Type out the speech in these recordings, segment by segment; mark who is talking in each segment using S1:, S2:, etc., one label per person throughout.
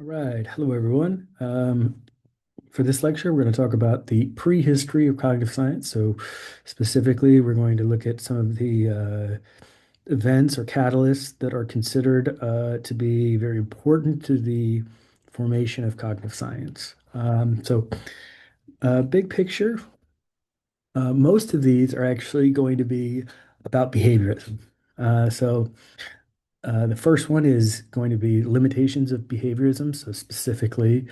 S1: All right. Hello, everyone. For this lecture, we're going to talk about the prehistory of cognitive science. So, specifically, we're going to look at some of the events or catalysts that are considered to be very important to the formation of cognitive science. Big picture, most of these are actually going to be about behaviorism. Uh, so, the first one is going to be limitations of behaviorism. So, specifically,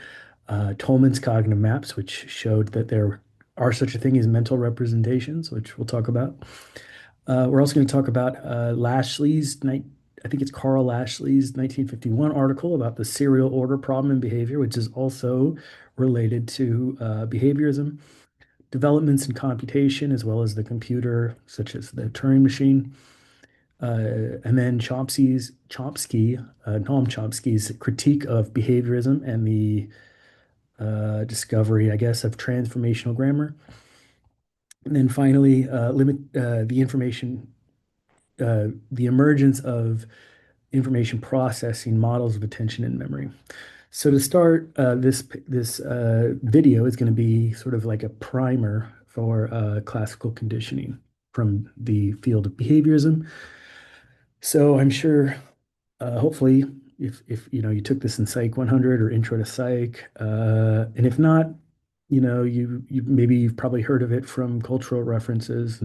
S1: Tolman's cognitive maps, which showed that there are such a thing as mental representations, which we'll talk about. We're also going to talk about I think it's Carl Lashley's 1951 article about the serial order problem in behavior, which is also related to behaviorism, developments in computation, as well as the computer, such as the Turing machine. And then Noam Chomsky's critique of behaviorism and the discovery, I guess, of transformational grammar. And then finally, the emergence of information processing models of attention and memory. So to start, this video is going to be sort of like a primer for classical conditioning from the field of behaviorism. So I'm sure, hopefully, if you know you took this in Psych 100 or Intro to Psych, and if not, you maybe you've probably heard of it from cultural references,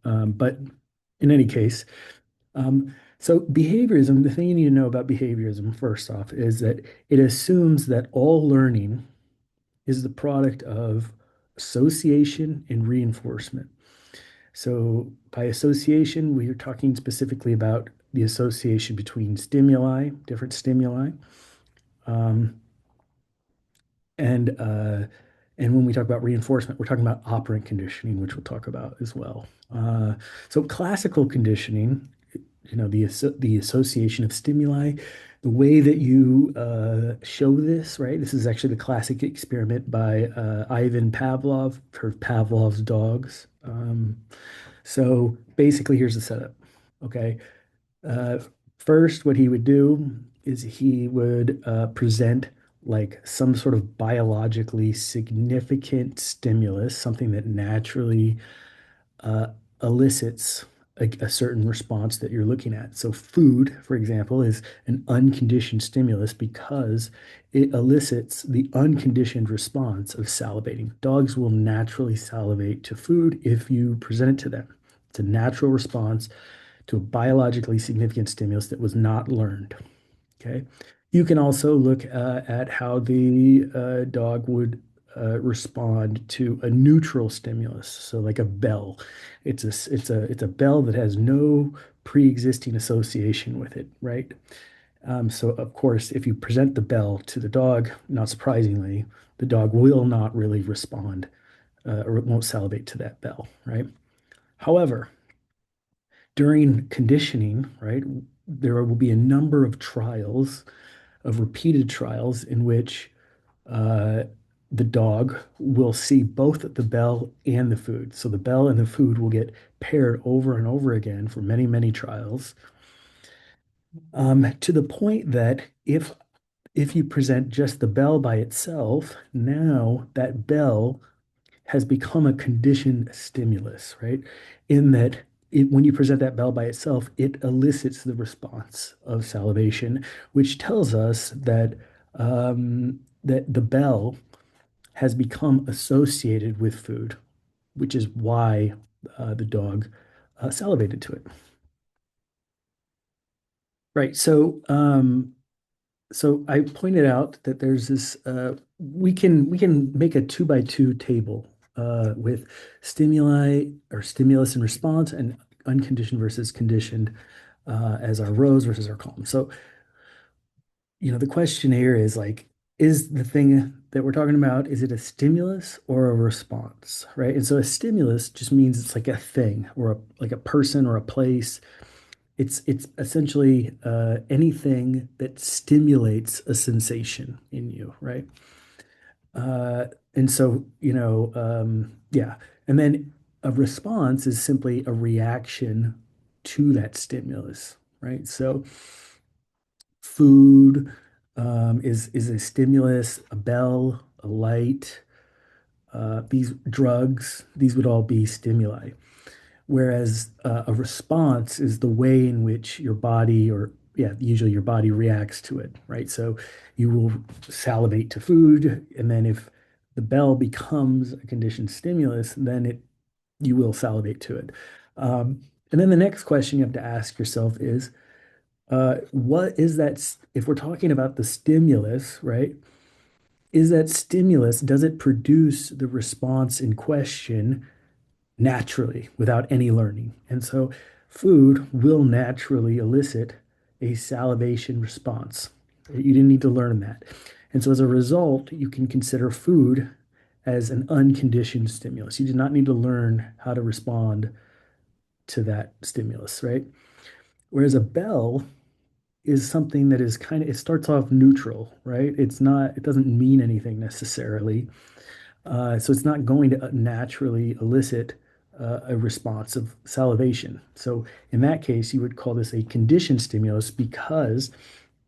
S1: but in any case, so behaviorism, the thing you need to know about behaviorism first off is that it assumes that all learning is the product of association and reinforcement. So by association, we are talking specifically about the association between stimuli, different stimuli, um, and uh, and when we talk about reinforcement, we're talking about operant conditioning, which we'll talk about as well. So classical conditioning, the association of stimuli, the way that you show this, right? This is actually the classic experiment by Ivan Pavlov for Pavlov's dogs. So basically, here's the setup. Okay. Uh, First, what he would do is he would present like some sort of biologically significant stimulus, something that naturally uh, elicits a certain response that you're looking at. So, food, for example, is an unconditioned stimulus because it elicits the unconditioned response of salivating. Dogs will naturally salivate to food if you present it to them. It's a natural response to a biologically significant stimulus that was not learned. Okay. You can also look at how the dog would respond to a neutral stimulus. So like a bell. It's a bell that has no pre-existing association with it, right? So of course, if you present the bell to the dog, not surprisingly, the dog will not really respond or it won't salivate to that bell, right? However, during conditioning, right, there will be a number of trials, of repeated trials, in which uh, the dog will see both the bell and the food. So the bell and the food will get paired over and over again for many, many trials, to the point that if you present just the bell by itself, now that bell has become a conditioned stimulus, right? In that when you present that bell by itself, it elicits the response of salivation, which tells us that the bell has become associated with food, which is why the dog salivated to it. Right. So I pointed out that there's this we can make a two by two table with stimuli or stimulus and response and unconditioned versus conditioned as our rows versus our columns. So, the question here is like, is the thing that we're talking about, is it a stimulus or a response, right? And so a stimulus just means it's like a thing or like a person or a place. It's essentially anything that stimulates a sensation in you, right? And so, yeah. And then a response is simply a reaction to that stimulus, right? So food, is a stimulus, a bell, a light, these drugs, these would all be stimuli. Whereas a response is the way in which your body, or yeah, usually your body reacts to it, right? So you will salivate to food, and then if the bell becomes a conditioned stimulus, then you will salivate to it. Um, and then the next question you have to ask yourself is, what is that? If we're talking about the stimulus, right? Is that stimulus, does it produce the response in question naturally without any learning? And so food will naturally elicit a salivation response. You didn't need to learn that. And so as a result, you can consider food as an unconditioned stimulus. You did not need to learn how to respond to that stimulus, right? Whereas a bell is something that is kind of, it starts off neutral, right? It doesn't mean anything necessarily. So it's not going to naturally elicit a response of salivation. So in that case, you would call this a conditioned stimulus because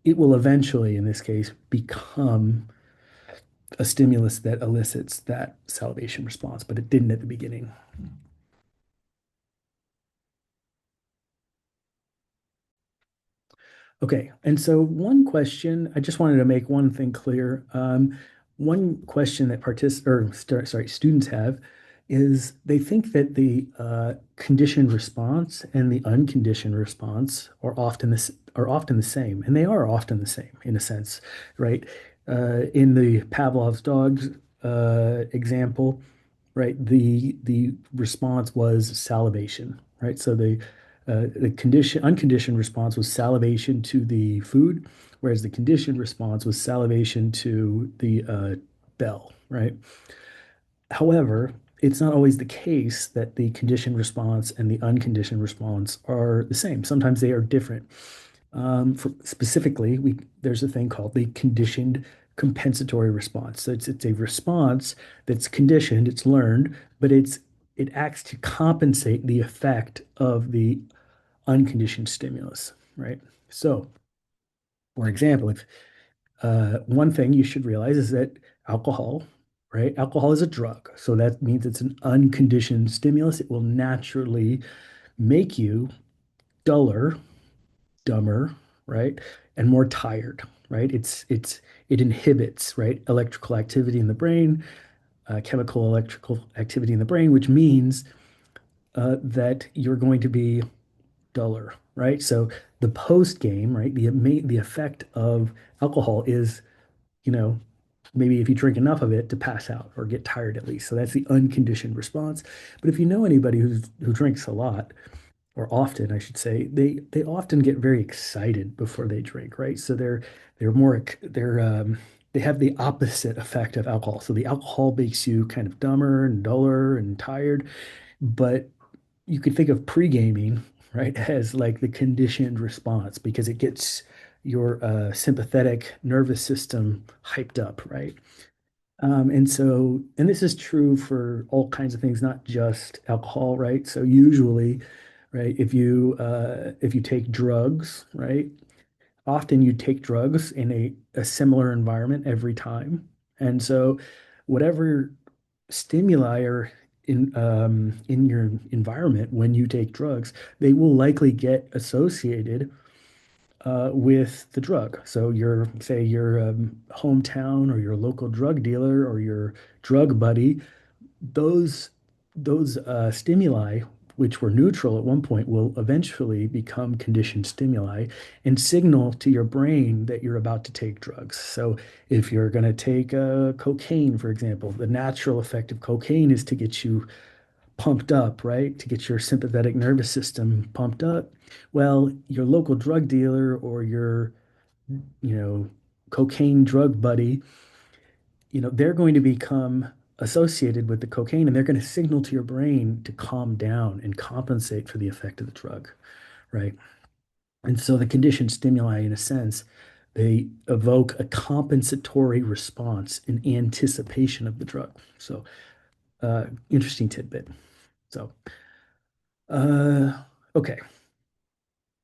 S1: it will eventually, in this case, become a stimulus that elicits that salivation response, but it didn't at the beginning. Okay, and so one question, I just wanted to make one thing clear. One question that students have is they think that the conditioned response and the unconditioned response are often the same, and they are often the same in a sense, right? In the Pavlov's dogs example, right? The response was salivation, right? So the condition unconditioned response was salivation to the food, whereas the conditioned response was salivation to the bell, right? However, it's not always the case that the conditioned response and the unconditioned response are the same. Sometimes they are different. Specifically, there's a thing called the conditioned compensatory response. So it's a response that's conditioned, it's learned, but it acts to compensate the effect of the unconditioned stimulus, right? So, for example, if one thing you should realize is that alcohol, right? Alcohol is a drug, so that means it's an unconditioned stimulus. It will naturally make you duller, dumber, right? And more tired, right? It inhibits, right? Electrical activity in the brain, chemical electrical activity in the brain, which means that you're going to be duller, right? So the post game, right? The effect of alcohol is, you know, maybe if you drink enough of it to pass out or get tired at least. So that's the unconditioned response. But if you know anybody who drinks a lot, or often, I should say, they often get very excited before they drink, right? So they're more they have the opposite effect of alcohol. So the alcohol makes you kind of dumber and duller and tired, but you could think of pre-gaming, right, as like the conditioned response because it gets your sympathetic nervous system hyped up, right? And this is true for all kinds of things, not just alcohol, right? So usually, right, if you take drugs, right, often you take drugs in a similar environment every time. And so whatever stimuli are in your environment when you take drugs, they will likely get associated with the drug. So say your hometown or your local drug dealer or your drug buddy, those those stimuli, which were neutral at one point, will eventually become conditioned stimuli and signal to your brain that you're about to take drugs. So if you're going to take cocaine, for example, the natural effect of cocaine is to get you pumped up, right? To get your sympathetic nervous system pumped up. Well, your local drug dealer or your, you know, cocaine drug buddy, they're going to become associated with the cocaine and they're going to signal to your brain to calm down and compensate for the effect of the drug, right? And so the conditioned stimuli, in a sense, they evoke a compensatory response in anticipation of the drug. So, interesting tidbit. So, uh, okay.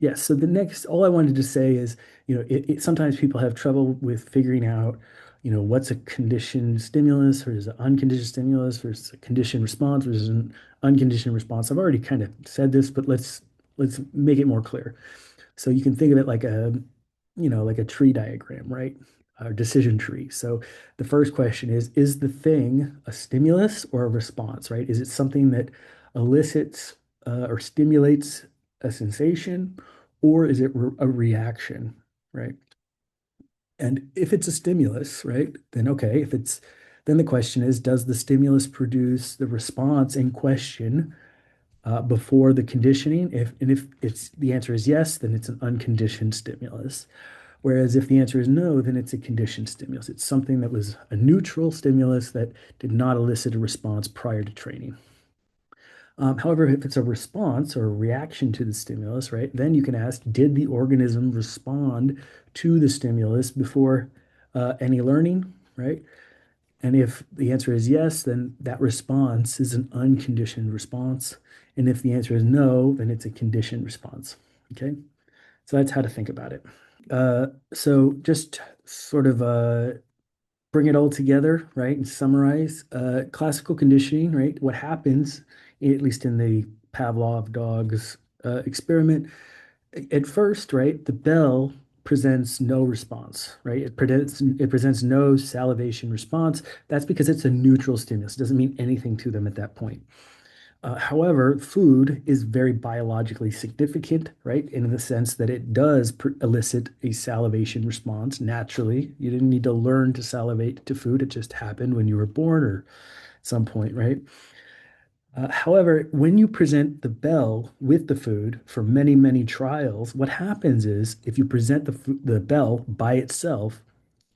S1: Yes. So the next, all I wanted to say is, sometimes people have trouble with figuring out, what's a conditioned stimulus versus an unconditioned stimulus versus a conditioned response versus an unconditioned response. I've already kind of said this, but let's make it more clear. So you can think of it like like a tree diagram, right? Or decision tree. So the first question is the thing a stimulus or a response, right? Is it something that elicits or stimulates a sensation, or is it a reaction, right? And if it's a stimulus, right, then okay, then the question is, does the stimulus produce the response in question before the conditioning? If it's the answer is yes, then it's an unconditioned stimulus. Whereas if the answer is no, then it's a conditioned stimulus. It's something that was a neutral stimulus that did not elicit a response prior to training. However, if it's a response or a reaction to the stimulus, right, then you can ask, did the organism respond to the stimulus before any learning, right? And if the answer is yes, then that response is an unconditioned response. And if the answer is no, then it's a conditioned response. Okay. So that's how to think about it. So just sort of bring it all together, right, and summarize classical conditioning, right? What happens, at least in the Pavlov dogs experiment, at first, right, the bell presents no response, right? It presents no salivation response. That's because it's a neutral stimulus. It doesn't mean anything to them at that point. However, food is very biologically significant, right? In the sense that it does elicit a salivation response naturally. You didn't need to learn to salivate to food. It just happened when you were born or at some point, right? However, when you present the bell with the food for many, many trials, what happens is if you present the bell by itself,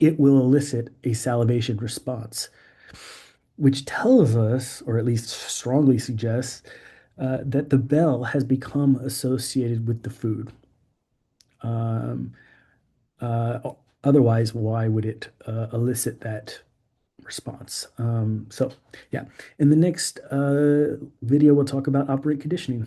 S1: it will elicit a salivation response, which tells us, or at least strongly suggests, that the bell has become associated with the food. Um, uh, Otherwise, why would it elicit that response? So, yeah, in the next video, we'll talk about operant conditioning.